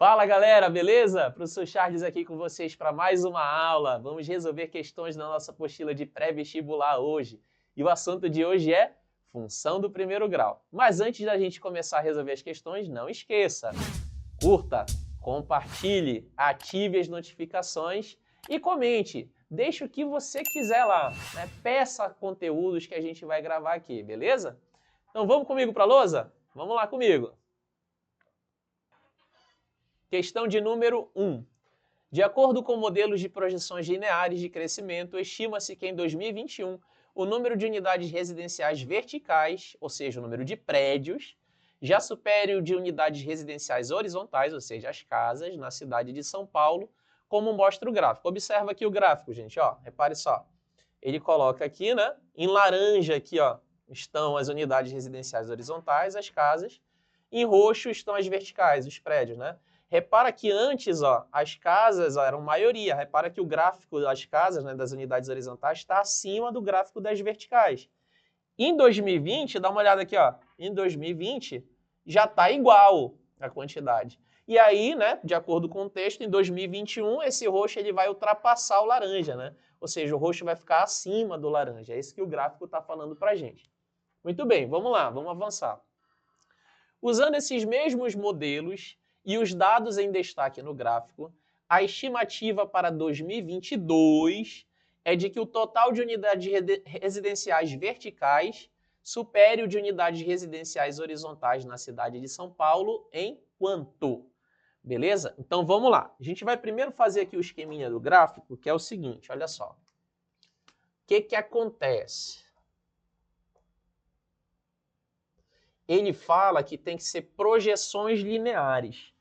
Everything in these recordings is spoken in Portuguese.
Fala galera, beleza? Professor Charles aqui com vocês para mais uma aula. Vamos resolver questões da nossa apostila de pré-vestibular hoje. E o assunto de hoje é função do primeiro grau. Mas antes da gente começar a resolver as questões, não esqueça, curta, compartilhe, ative as notificações e comente. Deixe o que você quiser lá, né? Peça conteúdos que a gente vai gravar aqui, beleza? Então vamos comigo para a lousa? Vamos lá comigo. Questão de número 1. De acordo com modelos de projeções lineares de crescimento, estima-se que em 2021 o número de unidades residenciais verticais, ou seja, o número de prédios, já supere o de unidades residenciais horizontais, ou seja, as casas, na cidade de São Paulo, como mostra o gráfico. Observa aqui o gráfico, gente, ó, repare só. Ele coloca aqui, né, em laranja aqui, ó, estão as unidades residenciais horizontais, as casas, em roxo estão as verticais, os prédios, né? Repara que antes, ó, as casas eram maioria. Repara que o gráfico das casas, né, das unidades horizontais, está acima do gráfico das verticais. Em 2020, dá uma olhada aqui, ó. Em 2020, já está igual a quantidade. E aí, né, de acordo com o texto, em 2021, esse roxo ele vai ultrapassar o laranja, né? Ou seja, o roxo vai ficar acima do laranja. É isso que o gráfico está falando para a gente. Muito bem, vamos lá, vamos avançar. Usando esses mesmos modelos e os dados em destaque no gráfico, a estimativa para 2022 é de que o total de unidades residenciais verticais supere o de unidades residenciais horizontais na cidade de São Paulo em quanto? Beleza? Então vamos lá. A gente vai primeiro fazer aqui o esqueminha do gráfico, que é o seguinte, olha só. O que acontece? Ele fala que tem que ser projeções lineares.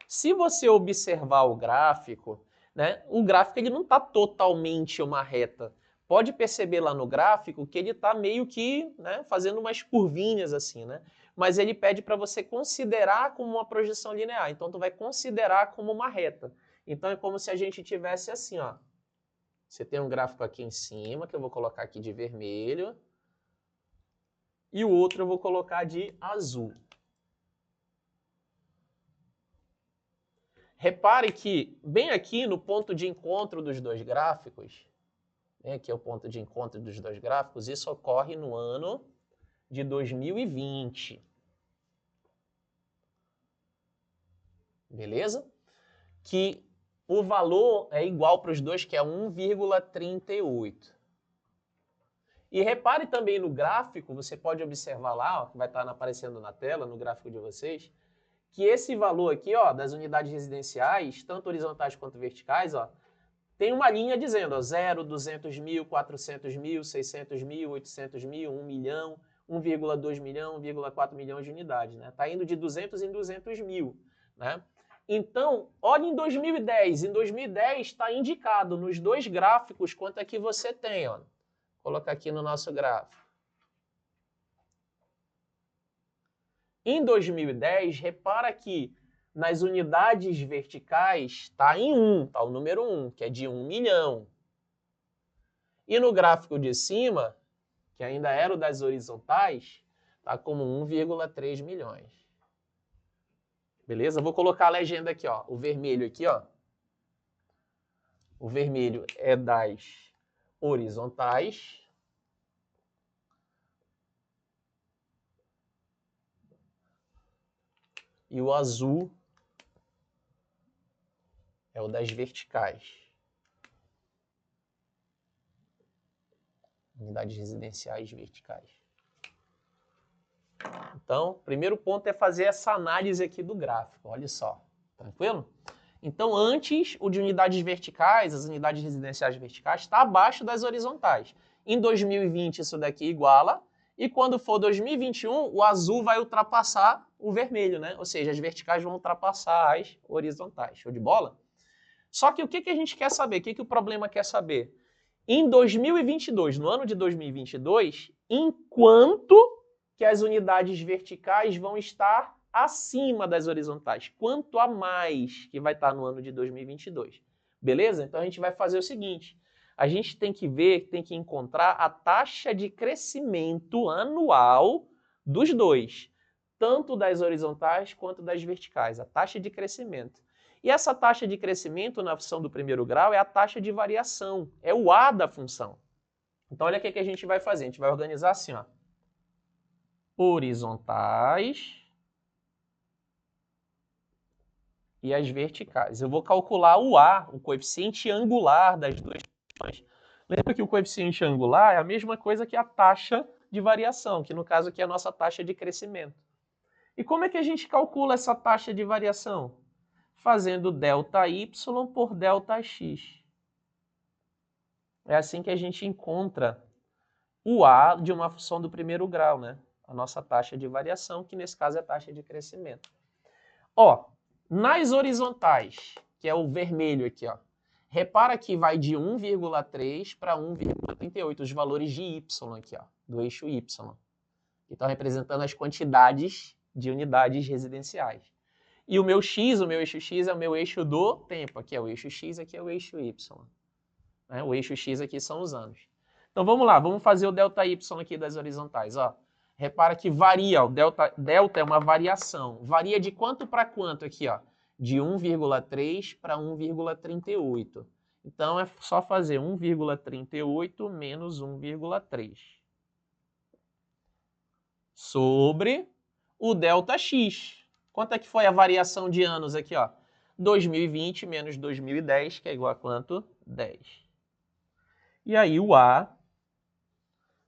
Se você observar o gráfico, né, o gráfico ele não está totalmente uma reta. Pode perceber lá no gráfico que ele está meio que, né, fazendo umas curvinhas assim, né? Mas ele pede para você considerar como uma projeção linear. Então, tu vai considerar como uma reta. Então, é como se a gente tivesse assim, ó. Você tem um gráfico aqui em cima, que eu vou colocar aqui de vermelho. E o outro eu vou colocar de azul. Repare que, bem aqui no ponto de encontro dos dois gráficos, aqui é o ponto de encontro dos dois gráficos, isso ocorre no ano de 2020. Beleza? Que o valor é igual para os dois, que é 1,38. E repare também no gráfico, você pode observar lá, ó, que vai estar aparecendo na tela, no gráfico de vocês, que esse valor aqui, ó, das unidades residenciais, tanto horizontais quanto verticais, ó, tem uma linha dizendo, ó, 0, 200 mil, 400 mil, 600 mil, 800 mil, 1 milhão, 1,2 milhão, 1,4 milhão de unidades, né? Tá indo de 200 em 200 mil, né? Então, olha em 2010. Em 2010 está indicado nos dois gráficos quanto é que você tem, ó. Vou colocar aqui no nosso gráfico. Em 2010, repara que nas unidades verticais está em 1, está o número 1, que é de 1 milhão. E no gráfico de cima, que ainda era o das horizontais, está como 1,3 milhões. Beleza? Vou colocar a legenda aqui, ó. O vermelho aqui, ó. O vermelho é das horizontais. E o azul é o das verticais. Unidades residenciais verticais. Então, o primeiro ponto é fazer essa análise aqui do gráfico. Olha só. Tranquilo? Então, antes, o de unidades verticais, as unidades residenciais verticais, está abaixo das horizontais. Em 2020, isso daqui iguala. E quando for 2021, o azul vai ultrapassar o vermelho, né? Ou seja, as verticais vão ultrapassar as horizontais. Show de bola? Só que o que a gente quer saber? O que o problema quer saber? Em 2022, no ano de 2022, enquanto que as unidades verticais vão estar acima das horizontais. Quanto a mais que vai estar no ano de 2022. Beleza? Então a gente vai fazer o seguinte. A gente tem que ver, tem que encontrar a taxa de crescimento anual dos dois. Tanto das horizontais quanto das verticais. A taxa de crescimento. E essa taxa de crescimento na função do primeiro grau é a taxa de variação, é o A da função. Então, olha o que a gente vai fazer. A gente vai organizar assim, ó. Horizontais e as verticais. Eu vou calcular o A, o coeficiente angular das duas funções. Lembra que o coeficiente angular é a mesma coisa que a taxa de variação, que no caso aqui é a nossa taxa de crescimento. E como é que a gente calcula essa taxa de variação? Fazendo ΔY por ΔX. É assim que a gente encontra o A de uma função do primeiro grau, né? A nossa taxa de variação, que nesse caso é a taxa de crescimento. Ó, nas horizontais, que é o vermelho aqui, ó, repara que vai de 1,3 para 1,38, os valores de y aqui, ó, do eixo y. Que estão representando as quantidades de unidades residenciais. E o meu eixo x é o meu eixo do tempo. Aqui é o eixo x, aqui é o eixo y. Né? O eixo x aqui são os anos. Então vamos lá, vamos fazer o ΔY aqui das horizontais. Ó. Repara que varia, ó, delta é uma variação. Varia de quanto para quanto aqui? Ó? De 1,3 para 1,38. Então é só fazer 1,38 menos 1,3. Sobre o ΔX. Quanto é que foi a variação de anos aqui? Ó? 2020 menos 2010, que é igual a quanto? 10. E aí o A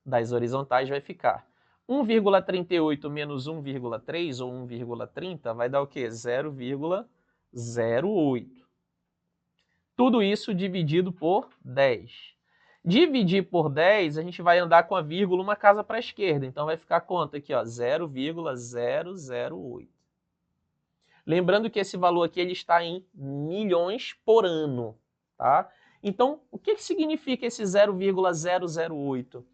das horizontais vai ficar 1,38 menos 1,3 ou 1,30 vai dar o quê? 0,08. Tudo isso dividido por 10. Dividir por 10, a gente vai andar com a vírgula uma casa para a esquerda. Então vai ficar quanto aqui? 0,008. Lembrando que esse valor aqui ele está em milhões por ano. Tá? Então, o que significa esse 0,008?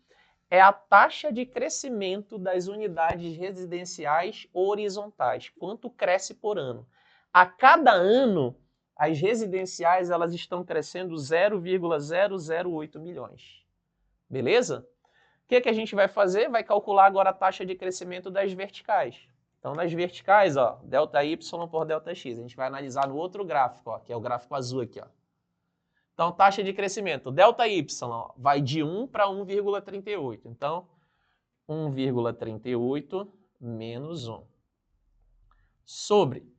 É a taxa de crescimento das unidades residenciais horizontais. Quanto cresce por ano? A cada ano, as residenciais elas estão crescendo 0,008 milhões. Beleza? O que a gente vai fazer? Vai calcular agora a taxa de crescimento das verticais. Então, nas verticais, ó, ΔY por ΔX. A gente vai analisar no outro gráfico, ó, que é o gráfico azul aqui. Ó. Então, taxa de crescimento, ΔY, ó, vai de 1 para 1,38. Então, 1,38 menos 1. Sobre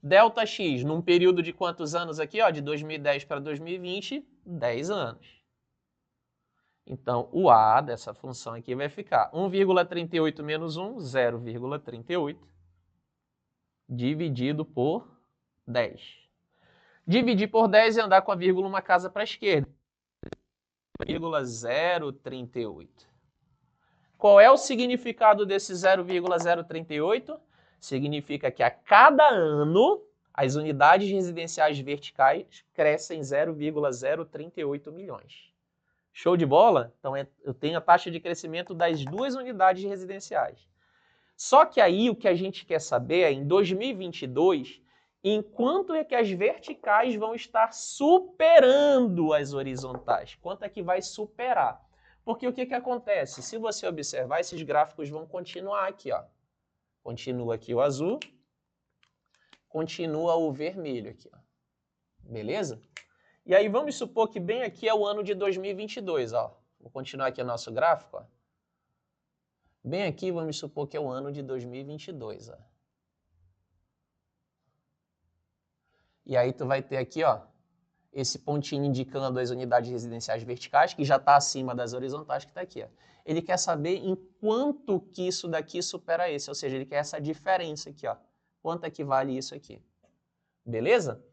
ΔX, num período de quantos anos aqui? Ó, de 2010 para 2020, 10 anos. Então, o A dessa função aqui vai ficar 1,38 menos 1, 0,38, dividido por 10. Dividir por 10 e andar com a vírgula uma casa para a esquerda. 0,038. Qual é o significado desse 0,038? Significa que a cada ano as unidades residenciais verticais crescem 0,038 milhões. Show de bola? Então eu tenho a taxa de crescimento das duas unidades residenciais. Só que aí o que a gente quer saber é, em 2022, em quanto é que as verticais vão estar superando as horizontais? Quanto é que vai superar? Porque o que acontece? Se você observar, esses gráficos vão continuar aqui. Ó. Continua aqui o azul, continua o vermelho aqui. Ó. Beleza? E aí vamos supor que bem aqui é o ano de 2022. Ó. Vou continuar aqui o nosso gráfico. Ó. Bem aqui vamos supor que é o ano de 2022. Ó. E aí tu vai ter aqui, ó, esse pontinho indicando as unidades residenciais verticais, que já está acima das horizontais, que está aqui. Ó. Ele quer saber em quanto que isso daqui supera esse, ou seja, ele quer essa diferença aqui. Ó. Quanto equivale isso aqui. Beleza?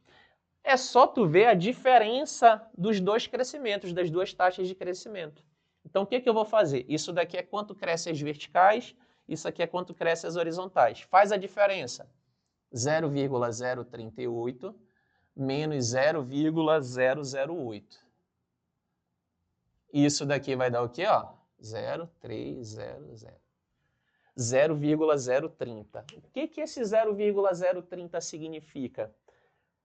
É só tu ver a diferença dos dois crescimentos, das duas taxas de crescimento. Então, o que eu vou fazer? Isso daqui é quanto cresce as verticais, isso aqui é quanto cresce as horizontais. Faz a diferença. 0,038 menos 0,008. Isso daqui vai dar o quê? 0,300. 0,030. O que esse 0,030 significa?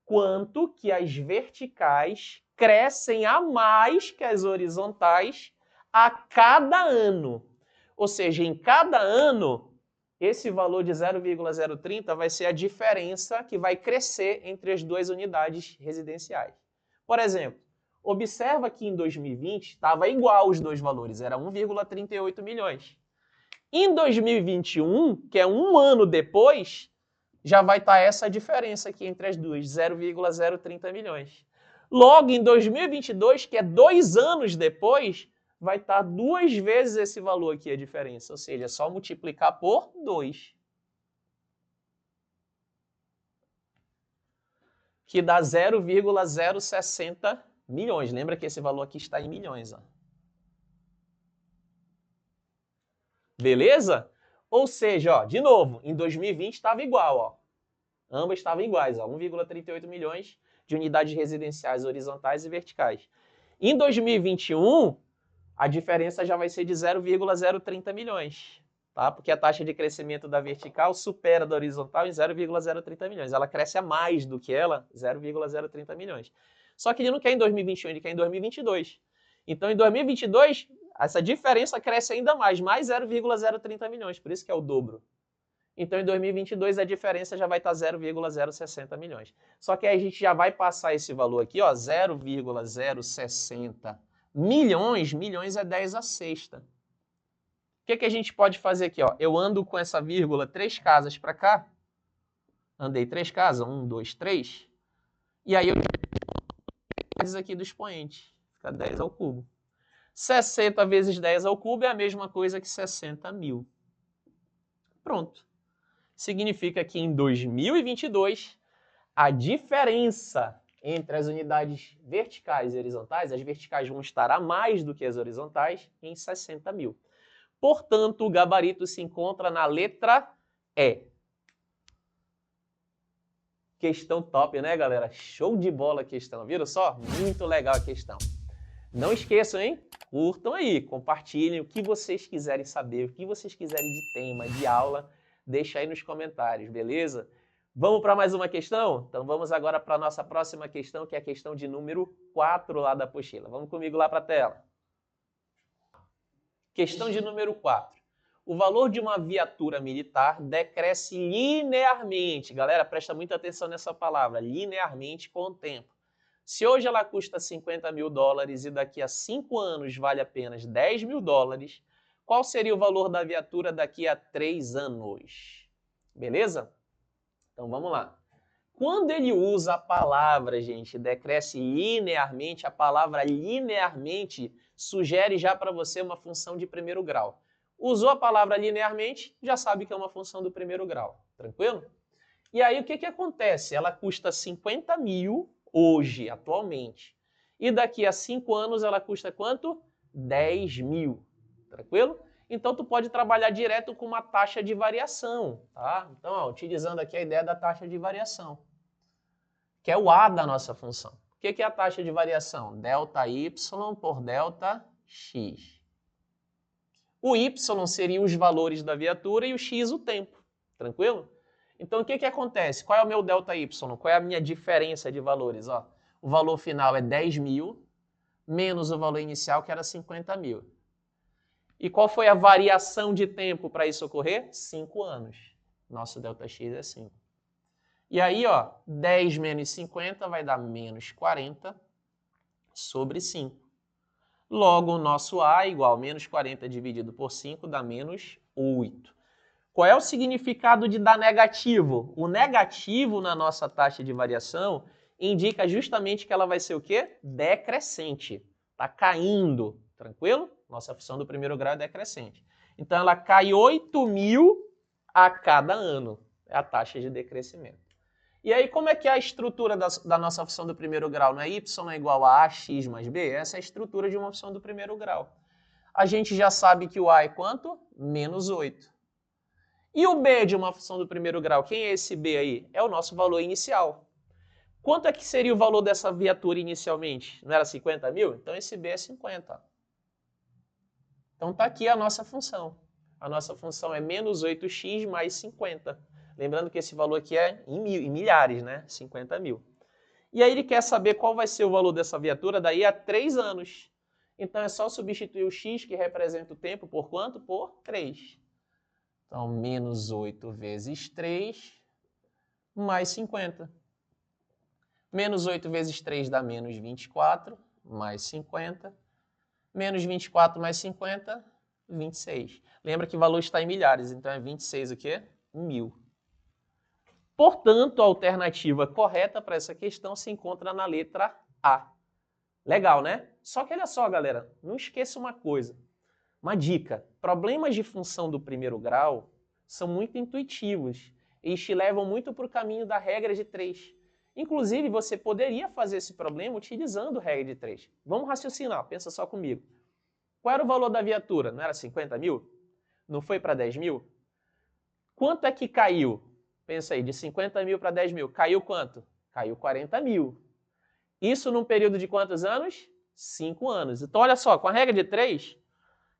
Quanto que as verticais crescem a mais que as horizontais a cada ano. Ou seja, em cada ano, esse valor de 0,030 vai ser a diferença que vai crescer entre as duas unidades residenciais. Por exemplo, observa que em 2020 estava igual os dois valores, era 1,38 milhões. Em 2021, que é um ano depois, já vai estar essa diferença aqui entre as duas, 0,030 milhões. Logo, em 2022, que é 2 anos depois, vai estar 2 vezes esse valor aqui, a diferença. Ou seja, é só multiplicar por 2. Que dá 0,060 milhões. Lembra que esse valor aqui está em milhões. Ó. Beleza? Ou seja, ó, de novo, em 2020 estava igual. Ó. Ambas estavam iguais. 1,38 milhões de unidades residenciais horizontais e verticais. Em 2021, a diferença já vai ser de 0,030 milhões. Tá? Porque a taxa de crescimento da vertical supera a da horizontal em 0,030 milhões. Ela cresce a mais do que ela, 0,030 milhões. Só que ele não quer em 2021, ele quer em 2022. Então, em 2022, essa diferença cresce ainda mais 0,030 milhões, por isso que é o dobro. Então, em 2022, a diferença já vai estar 0,060 milhões. Só que aí a gente já vai passar esse valor aqui, ó, 0,060 milhões, milhões é 10 a sexta. O que a gente pode fazer aqui? Ó? Eu ando com essa vírgula 3 casas para cá. Andei 3 casas, 1, 2, 3. E aí eu aqui do expoente. Fica 10 ao cubo. 60 vezes 10 ao cubo é a mesma coisa que 60 mil. Pronto. Significa que em 2022, a diferença entre as unidades verticais e horizontais, as verticais vão estar a mais do que as horizontais, em 60 mil. Portanto, o gabarito se encontra na letra E. Questão top, né, galera? Show de bola a questão, viram só? Muito legal a questão. Não esqueçam, hein? Curtam aí, compartilhem o que vocês quiserem saber, o que vocês quiserem de tema, de aula, deixa aí nos comentários, beleza? Vamos para mais uma questão? Então vamos agora para a nossa próxima questão, que é a questão de número 4 lá da apostila. Vamos comigo lá para a tela. Questão de número 4. O valor de uma viatura militar decresce linearmente. Galera, presta muita atenção nessa palavra, linearmente com o tempo. Se hoje ela custa 50 mil dólares e daqui a 5 anos vale apenas 10 mil dólares, qual seria o valor da viatura daqui a 3 anos? Beleza? Então vamos lá. Quando ele usa a palavra, gente, decresce linearmente, a palavra linearmente sugere já para você uma função de primeiro grau. Usou a palavra linearmente, já sabe que é uma função do primeiro grau. Tranquilo? E aí o que acontece? Ela custa 50 mil hoje, atualmente. E daqui a 5 anos ela custa quanto? 10 mil. Tranquilo? Então, tu pode trabalhar direto com uma taxa de variação. Tá? Então, ó, utilizando aqui a ideia da taxa de variação, que é o A da nossa função. O que é a taxa de variação? Delta y por delta x. O y seria os valores da viatura e o x o tempo. Tranquilo? Então, o que acontece? Qual é o meu delta y? Qual é a minha diferença de valores? Ó, o valor final é 10 mil, menos o valor inicial, que era 50 mil. E qual foi a variação de tempo para isso ocorrer? 5 anos. Nosso ΔX é 5. E aí, ó, 10 menos 50 vai dar menos 40 sobre 5. Logo, o nosso A igual a menos 40 dividido por 5 dá menos 8. Qual é o significado de dar negativo? O negativo na nossa taxa de variação indica justamente que ela vai ser o quê? Decrescente. Está caindo. Tranquilo? Nossa função do primeiro grau é decrescente. Então, ela cai 8 mil a cada ano. É a taxa de decrescimento. E aí, como é que é a estrutura da nossa função do primeiro grau? Não é y é igual a ax mais b? Essa é a estrutura de uma função do primeiro grau. A gente já sabe que o a é quanto? Menos 8. E o b de uma função do primeiro grau? Quem é esse b aí? É o nosso valor inicial. Quanto é que seria o valor dessa viatura inicialmente? Não era 50 mil? Então, esse b é 50. Então, está aqui a nossa função. A nossa função é menos 8x mais 50. Lembrando que esse valor aqui é em milhares, né? 50 mil. E aí ele quer saber qual vai ser o valor dessa viatura daí a 3 anos. Então, é só substituir o x, que representa o tempo, por quanto? Por 3. Então, menos 8 vezes 3 mais 50. Menos 8 vezes 3 dá menos 24, mais 50. Menos 24 mais 50, 26. Lembra que o valor está em milhares, então é 26 o quê? 1000. Portanto, a alternativa correta para essa questão se encontra na letra A. Legal, né? Só que olha só, galera, não esqueça uma coisa. Uma dica, problemas de função do primeiro grau são muito intuitivos. Eles te levam muito para o caminho da regra de 3. Inclusive, você poderia fazer esse problema utilizando regra de 3. Vamos raciocinar, pensa só comigo. Qual era o valor da viatura? Não era 50 mil? Não foi para 10 mil? Quanto é que caiu? Pensa aí, de 50 mil para 10 mil. Caiu quanto? Caiu 40 mil. Isso num período de quantos anos? 5 anos. Então, olha só, com a regra de 3,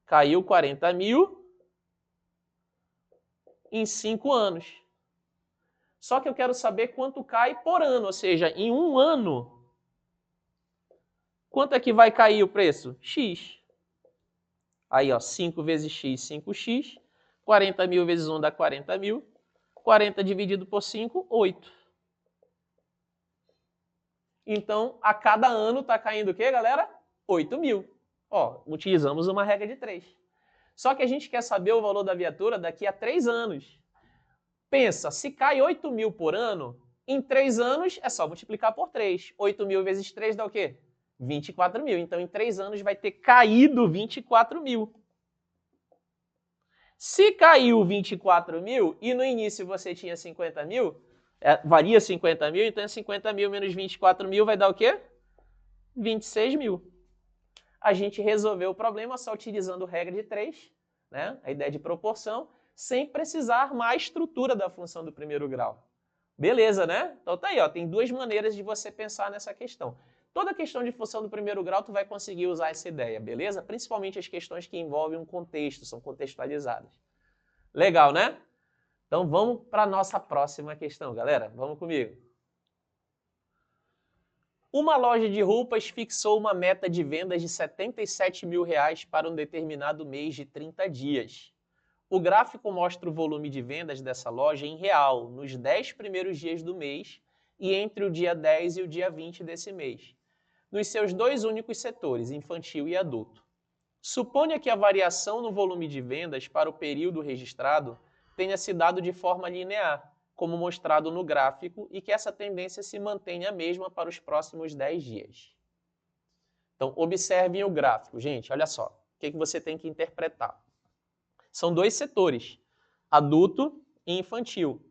caiu 40 mil em 5 anos. Só que eu quero saber quanto cai por ano, ou seja, em um ano, quanto é que vai cair o preço? X. Aí, ó, 5 vezes x, 5x. 40 mil vezes 1 dá 40 mil. 40 dividido por 5, 8. Então, a cada ano está caindo o quê, galera? 8 mil. Ó, utilizamos uma regra de 3. Só que a gente quer saber o valor da viatura daqui a 3 anos. Pensa, se cai 8 mil por ano, em 3 anos é só multiplicar por 3. 8 mil vezes 3 dá o quê? 24 mil. Então, em 3 anos vai ter caído 24 mil. Se caiu 24 mil e no início você tinha 50 mil, valia 50 mil, então 50 mil menos 24 mil vai dar o quê? 26 mil. A gente resolveu o problema só utilizando regra de 3, né? A ideia de proporção, sem precisar armar a estrutura da função do primeiro grau. Beleza, né? Então tá aí, ó, tem duas maneiras de você pensar nessa questão. Toda questão de função do primeiro grau tu vai conseguir usar essa ideia, beleza? Principalmente as questões que envolvem um contexto, são contextualizadas. Legal, né? Então vamos para a nossa próxima questão, galera. Vamos comigo. Uma loja de roupas fixou uma meta de vendas de R$77 mil para um determinado mês de 30 dias. O gráfico mostra o volume de vendas dessa loja em real, nos 10 primeiros dias do mês e entre o dia 10 e o dia 20 desse mês, nos seus dois únicos setores, infantil e adulto. Suponha que a variação no volume de vendas para o período registrado tenha se dado de forma linear, como mostrado no gráfico, e que essa tendência se mantenha a mesma para os próximos 10 dias. Então, observem o gráfico. Gente, olha só, o que você tem que interpretar? São dois setores, adulto e infantil.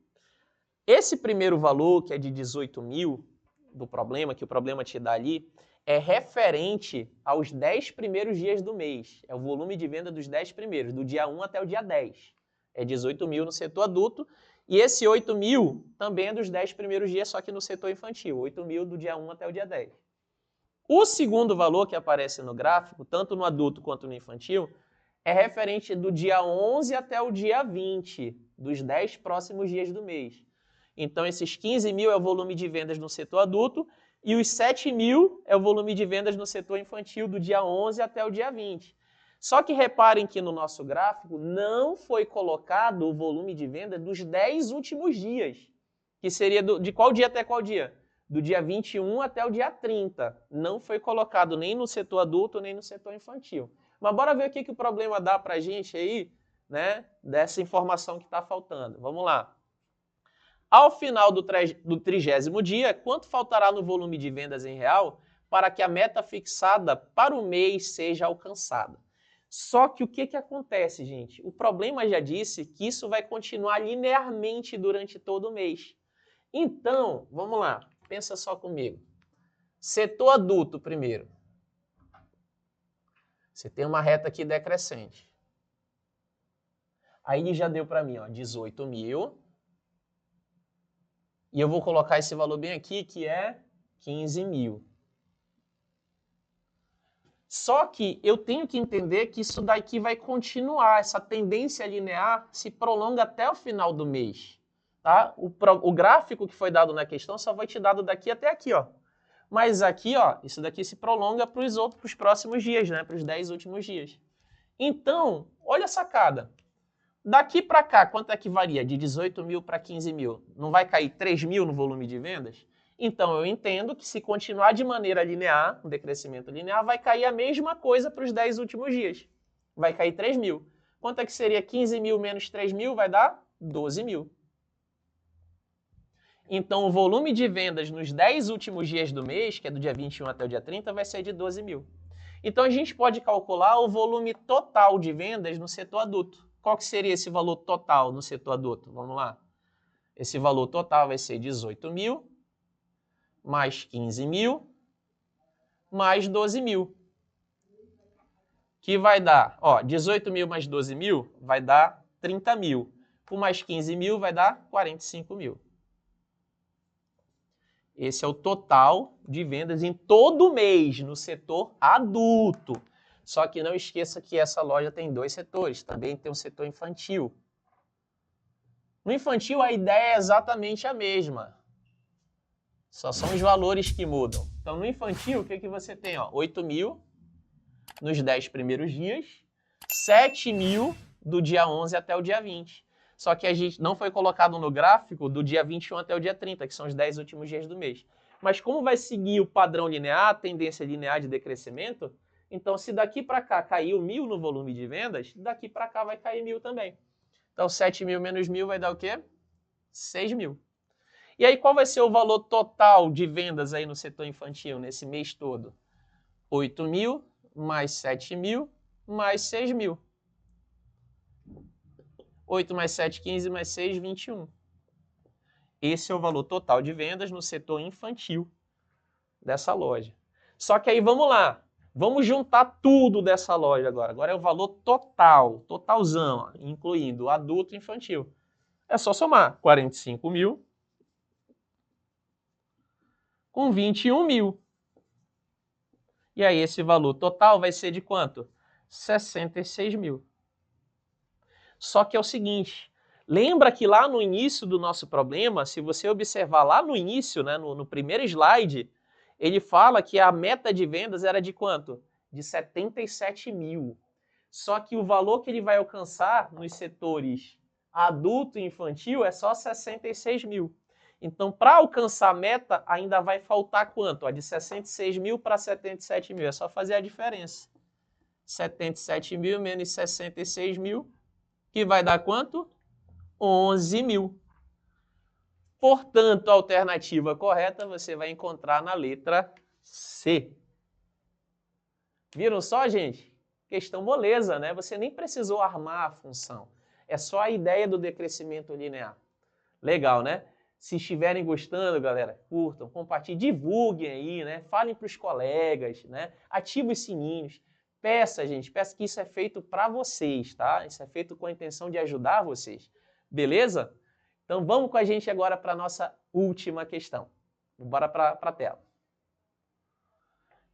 Esse primeiro valor, que é de 18 mil, do problema, que o problema te dá ali, é referente aos 10 primeiros dias do mês. É o volume de venda dos 10 primeiros, do dia 1 até o dia 10. É 18 mil no setor adulto. E esse 8 mil também é dos 10 primeiros dias, só que no setor infantil. 8 mil do dia 1 até o dia 10. O segundo valor que aparece no gráfico, tanto no adulto quanto no infantil, é referente do dia 11 até o dia 20, dos 10 próximos dias do mês. Então, esses 15 mil é o volume de vendas no setor adulto e os 7 mil é o volume de vendas no setor infantil do dia 11 até o dia 20. Só que reparem que no nosso gráfico não foi colocado o volume de venda dos 10 últimos dias, que seria de qual dia até qual dia? Do dia 21 até o dia 30. Não foi colocado nem no setor adulto nem no setor infantil. Mas bora ver o que o problema dá para a gente aí, né, dessa informação que está faltando. Vamos lá. Ao final do 30º dia, quanto faltará no volume de vendas em real para que a meta fixada para o mês seja alcançada? Só que o que acontece, gente? O problema já disse que isso vai continuar linearmente durante todo o mês. Então, vamos lá, pensa só comigo. Setor adulto primeiro. Você tem uma reta aqui decrescente. Aí já deu para mim, ó, 18 mil. E eu vou colocar esse valor bem aqui, que é 15 mil. Só que eu tenho que entender que isso daqui vai continuar, essa tendência linear se prolonga até o final do mês. Tá? O gráfico que foi dado na questão só vai te dado daqui até aqui, ó. Mas aqui, ó, isso daqui se prolonga para os próximos dias, né? Para os 10 últimos dias. Então, olha a sacada. Daqui para cá, quanto é que varia? De 18 mil para 15 mil. Não vai cair 3 mil no volume de vendas? Então, eu entendo que se continuar de maneira linear, um decrescimento linear, vai cair a mesma coisa para os 10 últimos dias. Vai cair 3 mil. Quanto é que seria 15 mil menos 3 mil? Vai dar 12 mil. Então, o volume de vendas nos 10 últimos dias do mês, que é do dia 21 até o dia 30, vai ser de 12 mil. Então, a gente pode calcular o volume total de vendas no setor adulto. Qual que seria esse valor total no setor adulto? Vamos lá. Esse valor total vai ser 18 mil, mais 15 mil, mais 12 mil. Que vai dar, 18 mil mais 12 mil vai dar 30 mil. Com mais 15 mil vai dar 45 mil. Esse é o total de vendas em todo mês no setor adulto. Só que não esqueça que essa loja tem 2 setores, também tem um setor infantil. No infantil a ideia é exatamente a mesma. Só são os valores que mudam. Então no infantil o que você tem? 8 mil nos 10 primeiros dias, 7 mil do dia 11 até o dia 20. Só que a gente não foi colocado no gráfico do dia 21 até o dia 30, que são os 10 últimos dias do mês. Mas como vai seguir o padrão linear, a tendência linear de decrescimento, então se daqui para cá caiu 1.000 no volume de vendas, daqui para cá vai cair 1.000 também. Então 7 mil menos 1.000 vai dar o quê? 6 mil. E aí qual vai ser o valor total de vendas aí no setor infantil nesse mês todo? 8 mil mais 7 mil mais 6 mil. 8 mais 7, 15, mais 6, 21. Esse é o valor total de vendas no setor infantil dessa loja. Só que aí vamos lá. Vamos juntar tudo dessa loja agora. Agora é o valor total, totalzão, incluindo adulto e infantil. É só somar 45 mil com 21 mil. E aí esse valor total vai ser de quanto? 66 mil. Só que é o seguinte, lembra que lá no início do nosso problema, se você observar lá no início, né, no primeiro slide, ele fala que a meta de vendas era de quanto? De 77 mil. Só que o valor que ele vai alcançar nos setores adulto e infantil é só 66 mil. Então, para alcançar a meta, ainda vai faltar quanto? De 66 mil para 77 mil. É só fazer a diferença. 77 mil menos 66 mil, que vai dar quanto? 11 mil. Portanto, a alternativa correta você vai encontrar na letra C. Viram só, gente? Questão moleza, né? Você nem precisou armar a função. É só a ideia do decrescimento linear. Legal, né? Se estiverem gostando, galera, curtam, compartilhem, divulguem aí, né? Falem para os colegas, né? Ativem os sininhos. Peça, gente, peça que isso é feito para vocês, tá? Isso é feito com a intenção de ajudar vocês. Beleza? Então vamos com a gente agora para a nossa última questão. Bora para a tela.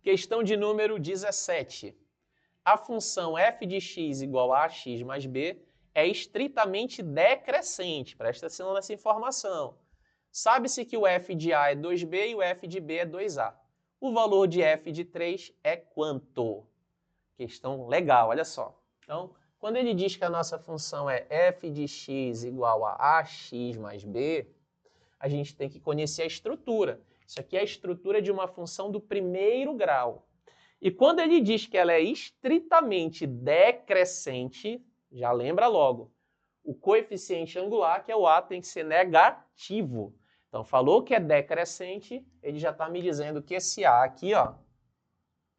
Questão de número 17. A função f de x igual a ax mais b é estritamente decrescente. Presta atenção nessa informação. Sabe-se que o f de a é 2b e o f de b é 2a. O valor de f de 3 é quanto? Questão legal, olha só. Então, quando ele diz que a nossa função é f de x igual a ax mais b, a gente tem que conhecer a estrutura. Isso aqui é a estrutura de uma função do primeiro grau. E quando ele diz que ela é estritamente decrescente, já lembra logo, o coeficiente angular, que é o a, tem que ser negativo. Então, falou que é decrescente, ele já está me dizendo que esse a aqui,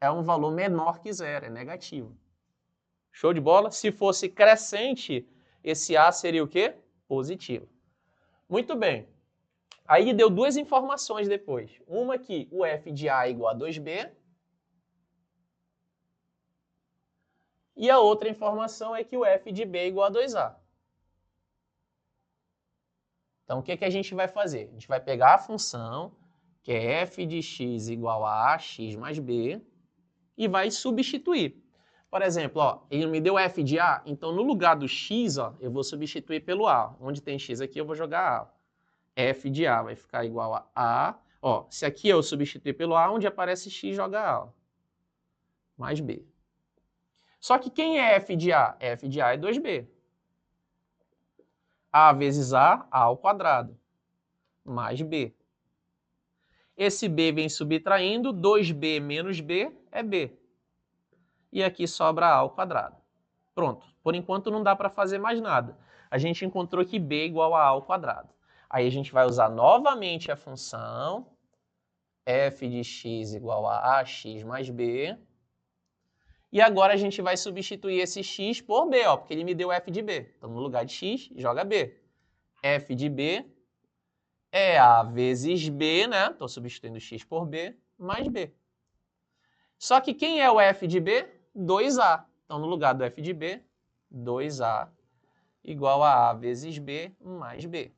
é um valor menor que zero, é negativo. Show de bola? Se fosse crescente, esse A seria o quê? Positivo. Muito bem. Aí deu duas informações depois. Uma que o f de A é igual a 2B. E a outra informação é que o f de B é igual a 2A. Então, o que a gente vai fazer? A gente vai pegar a função, que é f de x igual a ax mais b, e vai substituir. Por exemplo, ele me deu f de A, então no lugar do x, eu vou substituir pelo A. Onde tem x aqui, eu vou jogar A. F de A vai ficar igual a A. Se aqui eu substituir pelo A, onde aparece x, joga A. Mais B. Só que quem é f de A? F de A é 2B. A vezes A ao quadrado, mais B. Esse B vem subtraindo, 2B menos B é B. E aqui sobra A ao quadrado. Pronto. Por enquanto não dá para fazer mais nada. A gente encontrou que B é igual a A ao quadrado. Aí a gente vai usar novamente a função f de x igual a ax mais b. E agora a gente vai substituir esse x por b, ó, porque ele me deu f de b. Então, no lugar de x, joga b. F de b é a vezes b, né? Estou substituindo x por b, mais b. Só que quem é o f de b? 2a. Então, no lugar do f de b, 2a igual a vezes b mais b.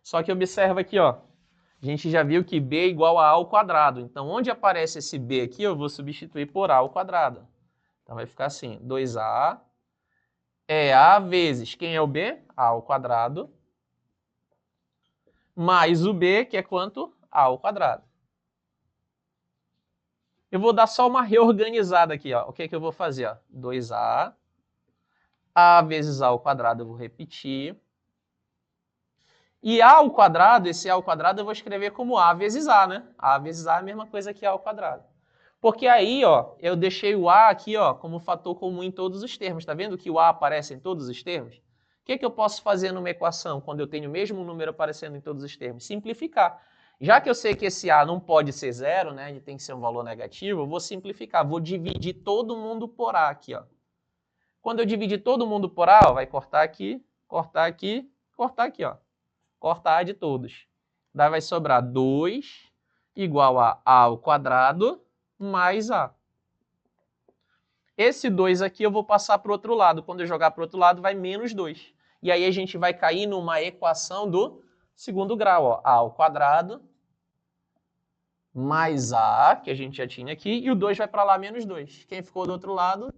Só que observa aqui, ó. A gente já viu que b é igual a ao quadrado. Então, onde aparece esse b aqui, eu vou substituir por a ao quadrado. Então, vai ficar assim, 2a é a vezes, quem é o b? A ao quadrado, mais o b, que é quanto? A ao quadrado. Eu vou dar só uma reorganizada aqui, ó. O que é que eu vou fazer? Ó? 2a, a vezes a ao quadrado, eu vou repetir. E a ao quadrado, esse a ao quadrado eu vou escrever como a vezes a, né? A vezes a é a mesma coisa que a ao quadrado. Porque aí, ó, eu deixei o a aqui, ó, como fator comum em todos os termos. Tá vendo que o a aparece em todos os termos? O que que eu posso fazer numa equação quando eu tenho o mesmo número aparecendo em todos os termos? Simplificar. Já que eu sei que esse a não pode ser zero, né? Ele tem que ser um valor negativo, eu vou simplificar. Vou dividir todo mundo por a aqui, ó. Quando eu dividir todo mundo por a, ó, vai cortar aqui, cortar aqui, cortar aqui, ó. Corta a de todos. Daí vai sobrar 2 igual a ao quadrado mais a. Esse 2 aqui eu vou passar para o outro lado. Quando eu jogar para o outro lado, vai menos 2. E aí a gente vai cair numa equação do segundo grau. Ó. A ao quadrado mais a, que a gente já tinha aqui, e o 2 vai para lá, menos 2. Quem ficou do outro lado?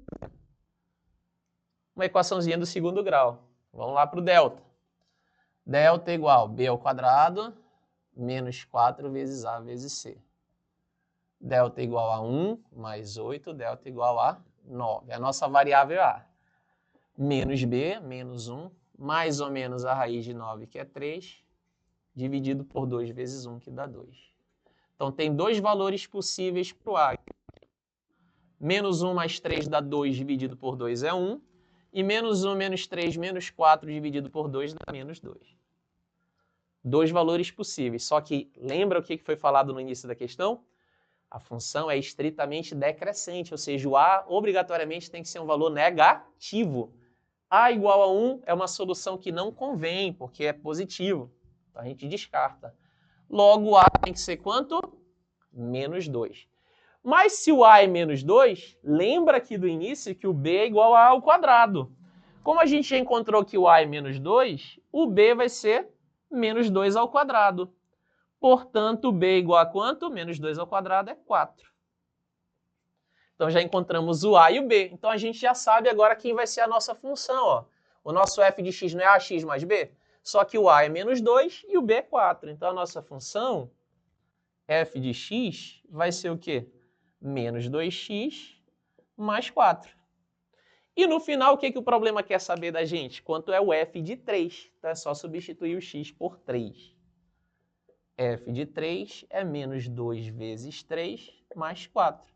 Uma equaçãozinha do segundo grau. Vamos lá para o delta. Delta é igual a b ao quadrado menos 4 vezes a vezes c. Delta é igual a 1 mais 8, delta é igual a 9. A nossa variável é a. Menos b, menos 1, mais ou menos a raiz de 9, que é 3, dividido por 2 vezes 1, que dá 2. Então, tem dois valores possíveis para o a. Menos 1 mais 3 dá 2, dividido por 2 é 1. E menos 1 menos 3 menos 4 dividido por 2 dá menos 2. Dois valores possíveis. Só que lembra o que foi falado no início da questão? A função é estritamente decrescente, ou seja, o a obrigatoriamente tem que ser um valor negativo. A igual a 1 é uma solução que não convém, porque é positivo. Então a gente descarta. Logo, a tem que ser quanto? Menos 2. Mas se o a é menos 2, lembra aqui do início que o b é igual a ao quadrado. Como a gente já encontrou que o a é menos 2, o b vai ser menos 2 ao quadrado. Portanto, b é igual a quanto? Menos 2 ao quadrado é 4. Então já encontramos o a e o b. Então a gente já sabe agora quem vai ser a nossa função. Ó. O nosso f de x não é ax mais b? Só que o a é menos 2 e o b é 4. Então a nossa função f de x vai ser o quê? Menos 2x mais 4. E no final, o que o problema quer saber da gente? Quanto é o f de 3. Então é só substituir o x por 3. F de 3 é menos 2 vezes 3 mais 4.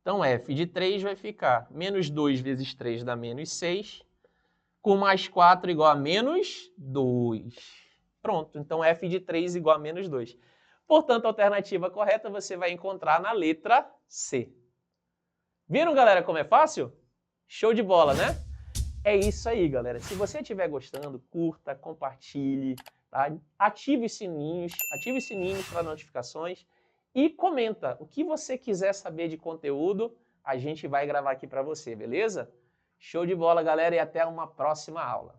Então f de 3 vai ficar menos 2 vezes 3 dá menos 6, com mais 4 igual a menos 2. Pronto, então f de 3 igual a menos 2. Portanto, a alternativa correta você vai encontrar na letra C. Viram, galera, como é fácil? Show de bola, né? É isso aí, galera. Se você estiver gostando, curta, compartilhe, tá? Ative os sininhos para notificações e comenta o que você quiser saber de conteúdo, a gente vai gravar aqui para você, beleza? Show de bola, galera, e até uma próxima aula.